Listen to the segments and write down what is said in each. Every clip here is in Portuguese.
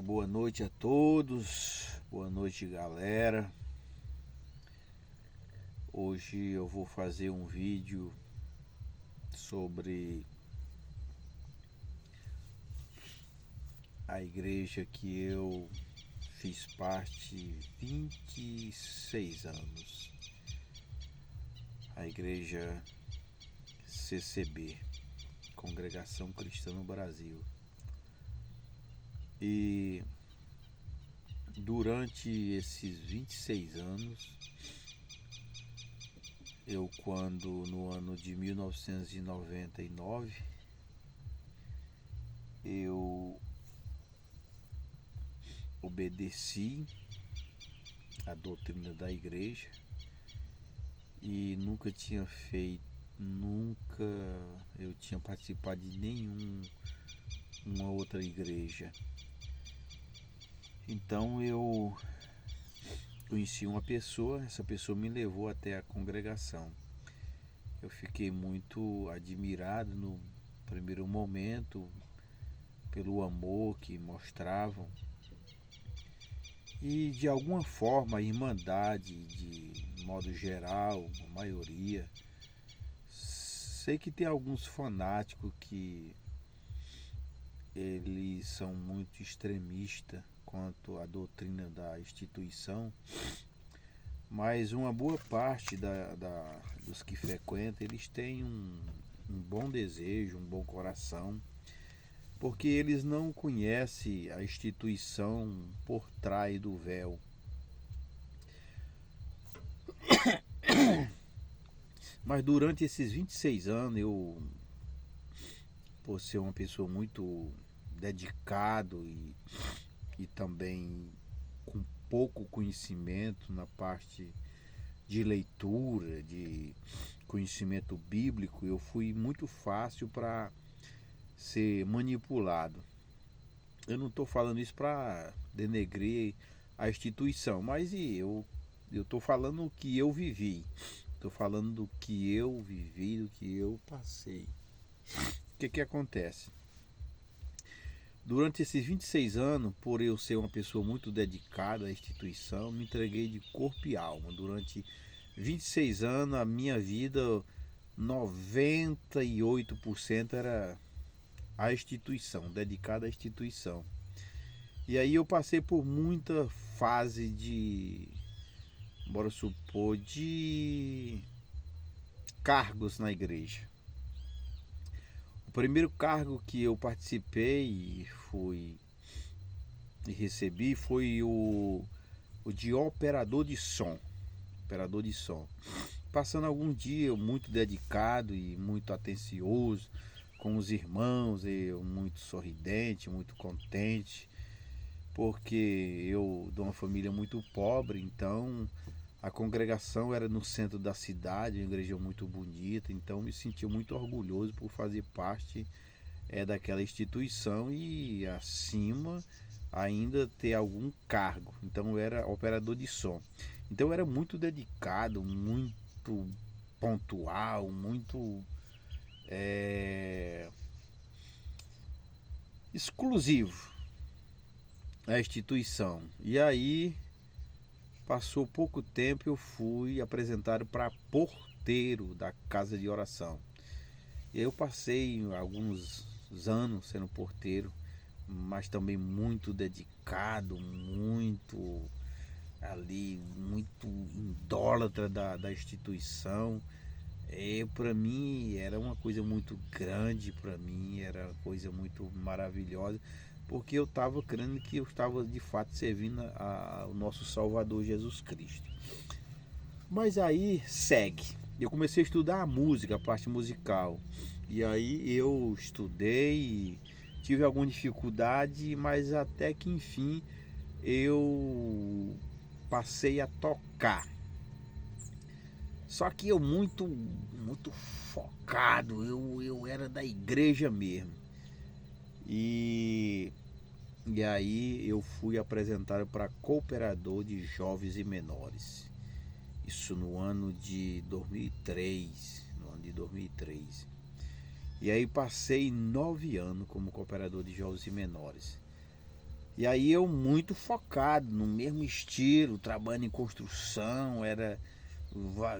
Boa noite a todos, boa noite galera. Hoje eu vou fazer um vídeo sobre a igreja que eu fiz parte 26 anos, a igreja CCB, Congregação Cristã no Brasil. E durante esses 26 anos, quando no ano de 1999, eu obedeci a doutrina da igreja e nunca eu tinha participado de nenhuma outra igreja. Então eu conheci uma pessoa, essa pessoa me levou até a congregação. Eu fiquei muito admirado no primeiro momento pelo amor que mostravam e de alguma forma a irmandade, de modo geral, a maioria. Sei que tem alguns fanáticos que eles são muito extremistas quanto à doutrina da instituição, mas uma boa parte dos que frequentam, eles têm um bom desejo, um bom coração, porque eles não conhecem a instituição por trás do véu. Mas durante esses 26 anos, por ser uma pessoa muito dedicado e também com pouco conhecimento na parte de leitura, de conhecimento bíblico, eu fui muito fácil para ser manipulado. Eu não estou falando isso para denegrir a instituição, mas eu estou falando o que eu vivi. Estou falando do que eu vivi, do que eu passei. O que acontece? Durante esses 26 anos, por eu ser uma pessoa muito dedicada à instituição, me entreguei de corpo e alma. Durante 26 anos, a minha vida, 98% era a instituição, dedicada à instituição. E aí eu passei por muita fase bora supor, de cargos na igreja. O primeiro cargo que eu participei e recebi foi o de operador de som. Operador de som. Passando algum dia muito dedicado e muito atencioso com os irmãos, eu muito sorridente, muito contente, porque eu de uma família muito pobre, então a congregação era no centro da cidade, uma igreja muito bonita, então me senti muito orgulhoso por fazer parte daquela instituição e acima ainda ter algum cargo. Então eu era operador de som. Então eu era muito dedicado, muito pontual, muito exclusivo à instituição. E aí passou pouco tempo, eu fui apresentado para porteiro da casa de oração. E aí eu passei alguns anos sendo porteiro, mas também muito dedicado, muito idólatra da instituição. Para mim era uma coisa muito grande, para mim era uma coisa muito maravilhosa, porque eu estava crendo que eu estava de fato servindo ao nosso Salvador Jesus Cristo. Mas aí segue. Eu comecei a estudar a música, a parte musical. E aí eu estudei, tive alguma dificuldade, mas até que enfim eu passei a tocar. Só que eu muito focado, eu era da igreja mesmo. E aí eu fui apresentado para cooperador de jovens e menores. Isso no ano de 2003. E aí passei 9 anos como cooperador de jovens e menores. E aí eu muito focado no mesmo estilo, trabalhando em construção, era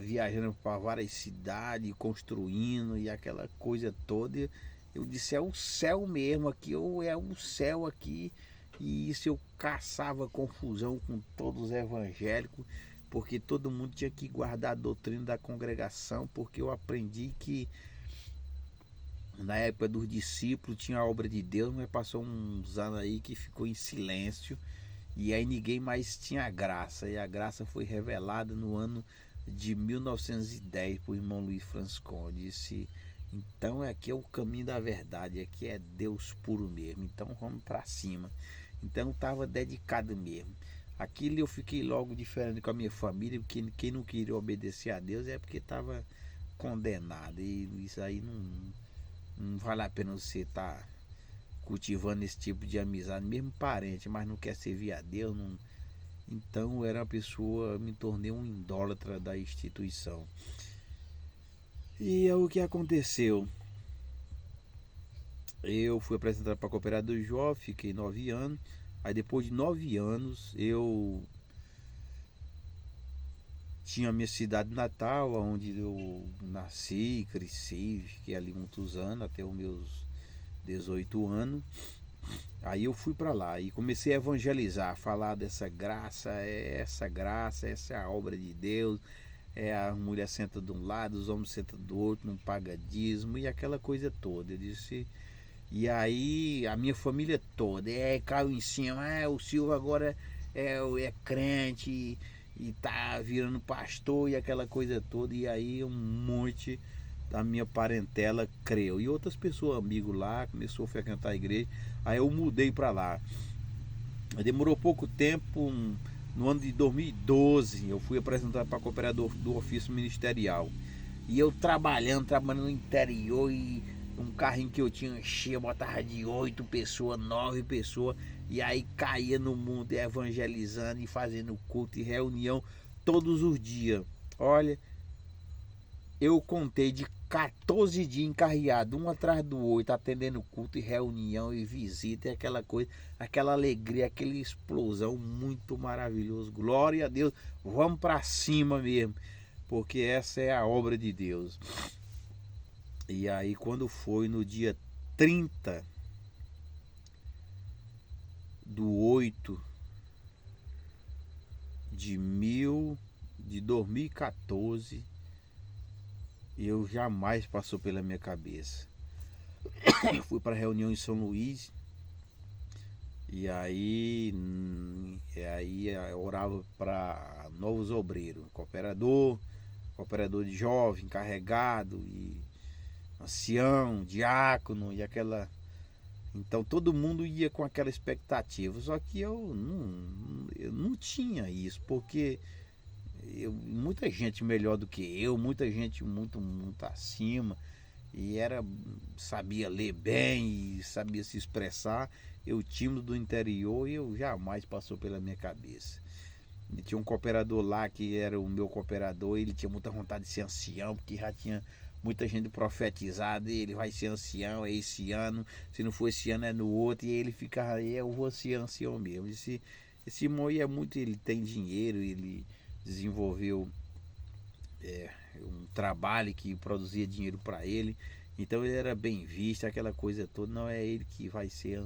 viajando para várias cidades, construindo e aquela coisa toda. Eu disse, é o céu mesmo aqui, ou é o céu aqui. E isso eu caçava confusão com todos os evangélicos, porque todo mundo tinha que guardar a doutrina da congregação, porque eu aprendi que na época dos discípulos tinha a obra de Deus, mas passou uns anos aí que ficou em silêncio. E aí ninguém mais tinha graça. E a graça foi revelada no ano de 1910 por irmão Luiz Franscon. Disse, então aqui é o caminho da verdade, aqui é Deus puro mesmo. Então vamos para cima. Então eu estava dedicado mesmo. Aquilo eu fiquei logo diferente com a minha família, porque quem não queria obedecer a Deus é porque estava condenado. E isso aí não vale a pena você estar cultivando esse tipo de amizade, mesmo parente, mas não quer servir a Deus. Não... Então eu era uma pessoa, me tornei um idólatra da instituição. E é o que aconteceu. Eu fui apresentado para a Cooperador Jovem, fiquei 9 anos. Aí depois de 9 anos eu tinha a minha cidade natal, onde eu nasci, cresci, fiquei ali muitos anos, até os meus 18 anos. Aí eu fui para lá e comecei a evangelizar, falar dessa graça, essa é a obra de Deus, é a mulher senta de um lado, os homens sentam do outro, não paga dízimo e aquela coisa toda. Eu disse, e aí a minha família toda, caiu em cima, o Silvio agora é crente e tá virando pastor e aquela coisa toda, e aí um monte da minha parentela creu. E outras pessoas, amigos lá, começou a frequentar a igreja. Aí eu mudei para lá. Demorou pouco tempo, no ano de 2012, eu fui apresentado para cooperador do ofício ministerial. E eu trabalhando no interior, e um carrinho que eu tinha enchia, botava de 8 pessoas, 9 pessoas, e aí caía no mundo evangelizando e fazendo culto e reunião todos os dias. Olha, eu contei de 14 dias encarreado, um atrás do outro, atendendo culto e reunião e visita, e aquela coisa, aquela alegria, aquela explosão, muito maravilhoso. Glória a Deus, vamos para cima mesmo, porque essa é a obra de Deus. E aí quando foi no dia 30 do 8 de 2014, eu jamais passou pela minha cabeça. Eu fui para a reunião em São Luís, e aí eu orava para novos obreiros, cooperador de jovem, encarregado, e ancião, diácono, e aquela. Então todo mundo ia com aquela expectativa, só que eu não tinha isso, porque muita gente melhor do que eu, muita gente muito acima, e sabia ler bem e sabia se expressar. Eu tímido do interior, e eu jamais passou pela minha cabeça. E tinha um cooperador lá que era o meu cooperador, ele tinha muita vontade de ser ancião, porque já tinha muita gente profetizada, e ele vai ser ancião, é esse ano, se não for esse ano é no outro, e ele fica, eu vou ser ancião mesmo. Esse irmão aí ele tem dinheiro, ele desenvolveu um trabalho que produzia dinheiro para ele, então ele era bem visto, aquela coisa toda. Não é ele que vai ser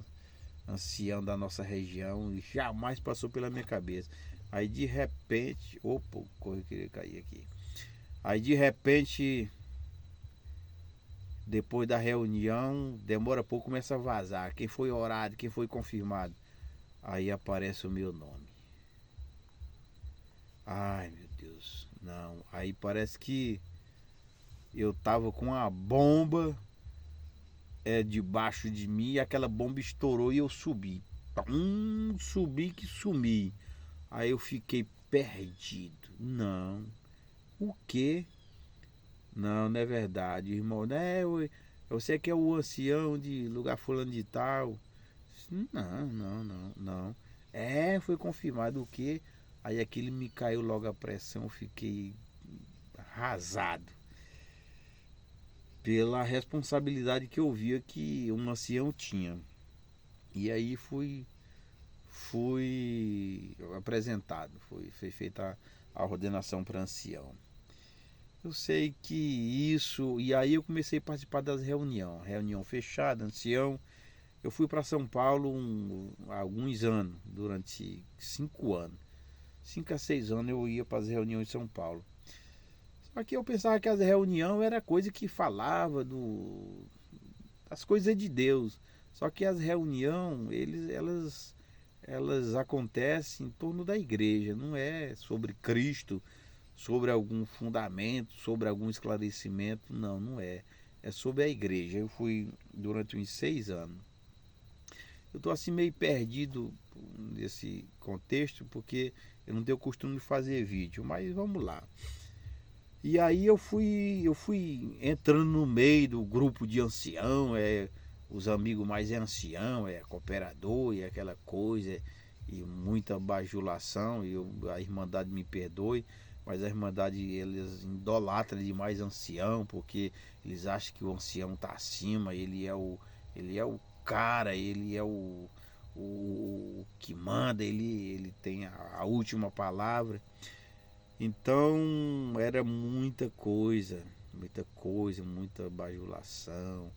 ancião da nossa região, e jamais passou pela minha cabeça. Aí de repente, opa, eu queria cair aqui. Aí de repente, depois da reunião, demora pouco, começa a vazar quem foi orado, quem foi confirmado. Aí aparece o meu nome. Ai, meu Deus, não. Aí parece que eu tava com uma bomba debaixo de mim, e aquela bomba estourou e eu subi. Subi que sumi. Aí eu fiquei perdido. Não. O quê? Não, não é verdade, irmão. Eu sei que é o ancião de lugar fulano de tal. Não. Foi confirmado o quê? Aí aquilo me caiu logo a pressão, eu fiquei arrasado pela responsabilidade que eu via que um ancião tinha. E aí fui fui apresentado, foi feita a ordenação para ancião. Eu sei que isso, e aí eu comecei a participar das reunião fechada, ancião. Eu fui para São Paulo há alguns anos, durante 5 anos. 5 a 6 anos eu ia para as reuniões em São Paulo. Só que eu pensava que as reuniões era coisa que falava das coisas de Deus. Só que as reuniões, elas acontecem em torno da igreja, não é sobre Cristo, sobre algum fundamento, sobre algum esclarecimento, não é. É sobre a igreja. Eu fui durante uns 6 anos. Eu estou assim meio perdido nesse contexto, porque eu não tenho costume de fazer vídeo, mas vamos lá. E aí eu fui entrando no meio do grupo de ancião, os amigos mais ancião, cooperador e aquela coisa, e muita bajulação, e a Irmandade me perdoe, mas a Irmandade, eles idolatram demais ancião, porque eles acham que o ancião está acima, ele é o cara, ele é o que manda, ele tem a última palavra. Então era muita coisa, muita bajulação,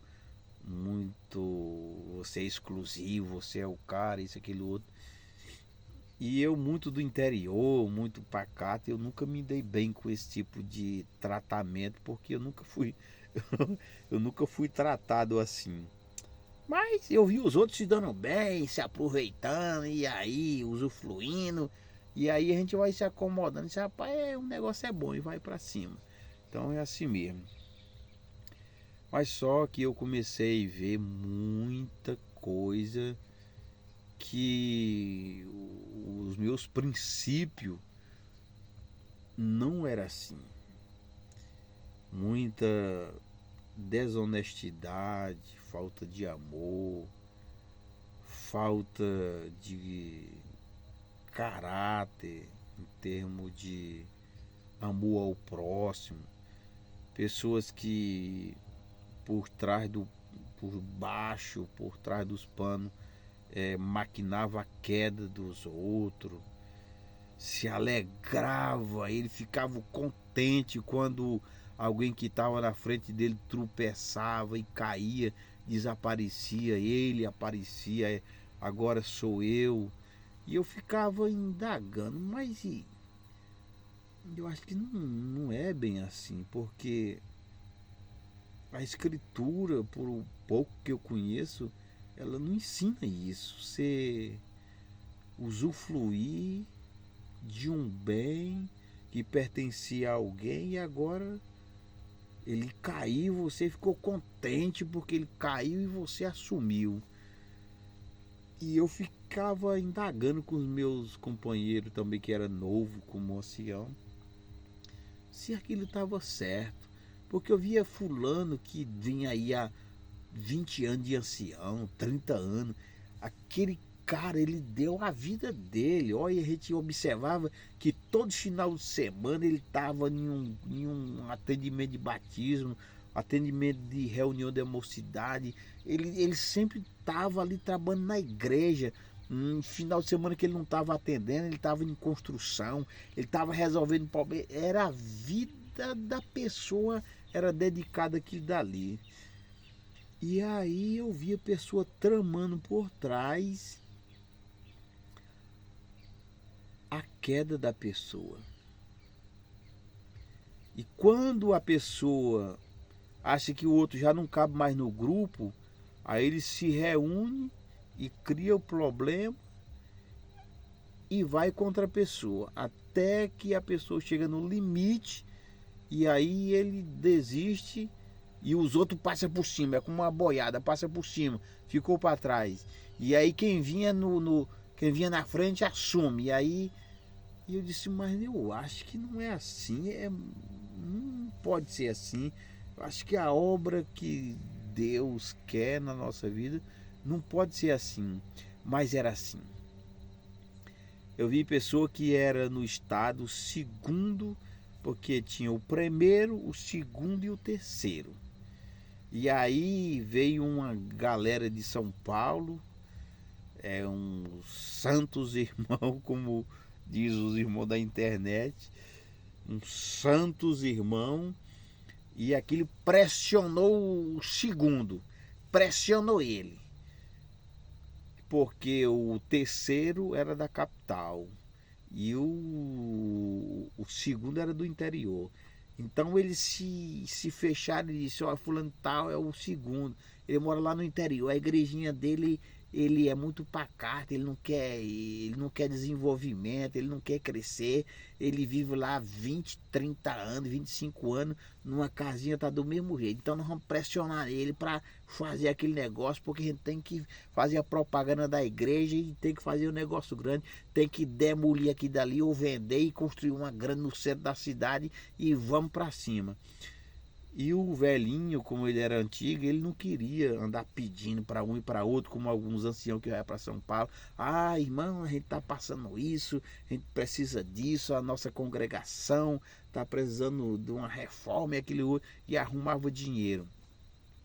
muito você é exclusivo, você é o cara, isso, aquilo, outro. E eu muito do interior, muito pacato, eu nunca me dei bem com esse tipo de tratamento, porque eu nunca fui eu nunca fui tratado assim. Mas eu vi os outros se dando bem, se aproveitando, e aí, usufruindo. E aí a gente vai se acomodando. E diz, rapaz, o negócio é bom e vai para cima. Então é assim mesmo. Mas só que eu comecei a ver muita coisa que os meus princípios não era assim. Muita desonestidade, falta de amor, falta de caráter em termos de amor ao próximo, pessoas que por baixo, por trás dos panos, maquinava a queda dos outros, se alegrava, ele ficava contente quando alguém que estava na frente dele tropeçava e caía, desaparecia, ele aparecia, agora sou eu. E eu ficava indagando, mas eu acho que não é bem assim, porque a escritura, por o pouco que eu conheço, ela não ensina isso. Você usufruir de um bem que pertencia a alguém e agora ele caiu, você ficou contente porque ele caiu e você assumiu. E eu ficava indagando com os meus companheiros também, que era novo como ancião, se aquilo estava certo. Porque eu via fulano que vinha aí há 20 anos de ancião, 30 anos. Aquele cara, ele deu a vida dele. Olha, a gente observava que todo final de semana ele estava em um atendimento de batismo, atendimento de reunião da mocidade. Ele sempre estava ali trabalhando na igreja. Um final de semana que ele não estava atendendo, ele estava em construção, ele estava resolvendo problemas. Era a vida da pessoa, era dedicada àquilo dali. E aí eu via a pessoa tramando por trás a queda da pessoa. E quando a pessoa acha que o outro já não cabe mais no grupo, aí ele se reúne e cria o problema e vai contra a pessoa, até que a pessoa chega no limite e aí ele desiste e os outros passam por cima, é como uma boiada, passa por cima, ficou para trás. E aí quem vinha quem vinha na frente assume. E aí eu disse, mas eu acho que não é assim, não pode ser assim. Eu acho que a obra que Deus quer na nossa vida não pode ser assim. Mas era assim. Eu vi pessoa que era no estado segundo, porque tinha o primeiro, o segundo e o terceiro. E aí veio uma galera de São Paulo, é um santos irmão, como diz os irmãos da internet, um santos irmão, e aquilo pressionou o segundo, pressionou ele, porque o terceiro era da capital e o segundo era do interior. Então eles se fecharam e disseram: ó, fulano tal é o segundo, ele mora lá no interior, a igrejinha dele, ele é muito pacato, ele não quer desenvolvimento, ele não quer crescer, ele vive lá 20, 30 anos, 25 anos, numa casinha, tá do mesmo jeito. Então nós vamos pressionar ele para fazer aquele negócio, porque a gente tem que fazer a propaganda da igreja e tem que fazer um negócio grande, tem que demolir aqui dali ou vender e construir uma grande no centro da cidade e vamos para cima. E o velhinho, como ele era antigo, ele não queria andar pedindo para um e para outro, como alguns anciãos que vai para São Paulo. Ah, irmão, a gente está passando isso, a gente precisa disso, a nossa congregação está precisando de uma reforma e aquele outro, e arrumava dinheiro.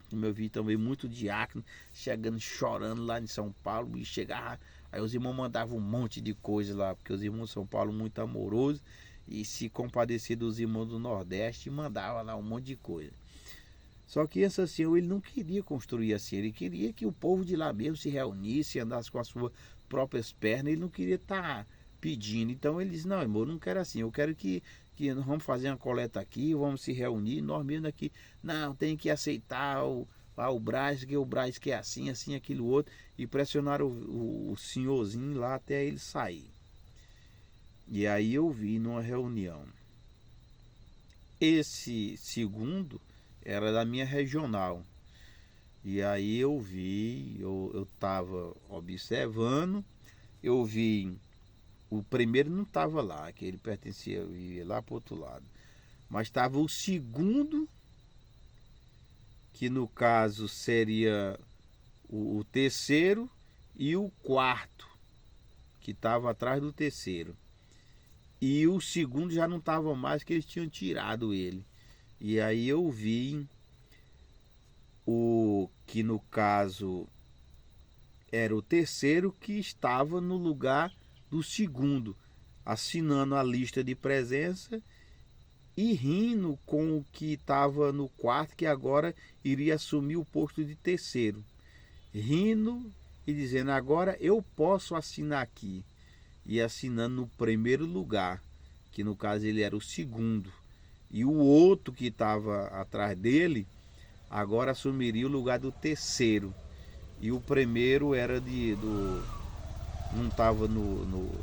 Como eu vi também muito diácono chegando chorando lá em São Paulo, e chegava, aí os irmãos mandavam um monte de coisa lá, porque os irmãos de São Paulo muito amorosos, e se compadecer dos irmãos do Nordeste, mandava lá um monte de coisa. Só que esse senhor, ele não queria construir assim, ele queria que o povo de lá mesmo se reunisse, andasse com as suas próprias pernas, ele não queria estar pedindo. Então ele disse: não, irmão, eu não quero assim, eu quero que nós vamos fazer uma coleta aqui, vamos se reunir, nós mesmos aqui, não, tem que aceitar o Braz, que o Braz quer assim, assim, aquilo outro, e pressionar o senhorzinho lá até ele sair. E aí eu vi numa reunião, esse segundo era da minha regional, e aí eu vi, eu estava observando, eu vi, o primeiro não estava lá, que ele pertencia, ia lá para o outro lado, mas estava o segundo, que no caso seria o terceiro, e o quarto, que estava atrás do terceiro. E o segundo já não estava mais, que eles tinham tirado ele. E aí eu vi o que no caso era o terceiro, que estava no lugar do segundo, assinando a lista de presença e rindo com o que estava no quarto, que agora iria assumir o posto de terceiro. Rindo e dizendo: agora eu posso assinar aqui. E assinando no primeiro lugar, que no caso ele era o segundo. E o outro que estava atrás dele agora assumiria o lugar do terceiro. E o primeiro era não estava no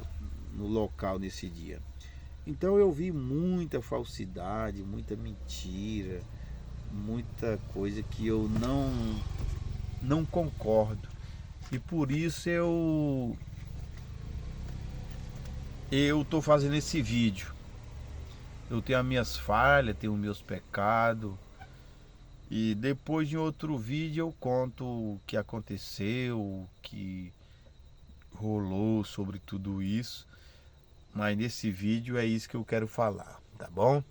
local nesse dia. Então eu vi muita falsidade, muita mentira, muita coisa que eu não concordo. E por isso eu estou fazendo esse vídeo. Eu tenho as minhas falhas, tenho os meus pecados. E depois de outro vídeo eu conto o que aconteceu, o que rolou sobre tudo isso. Mas nesse vídeo é isso que eu quero falar, tá bom?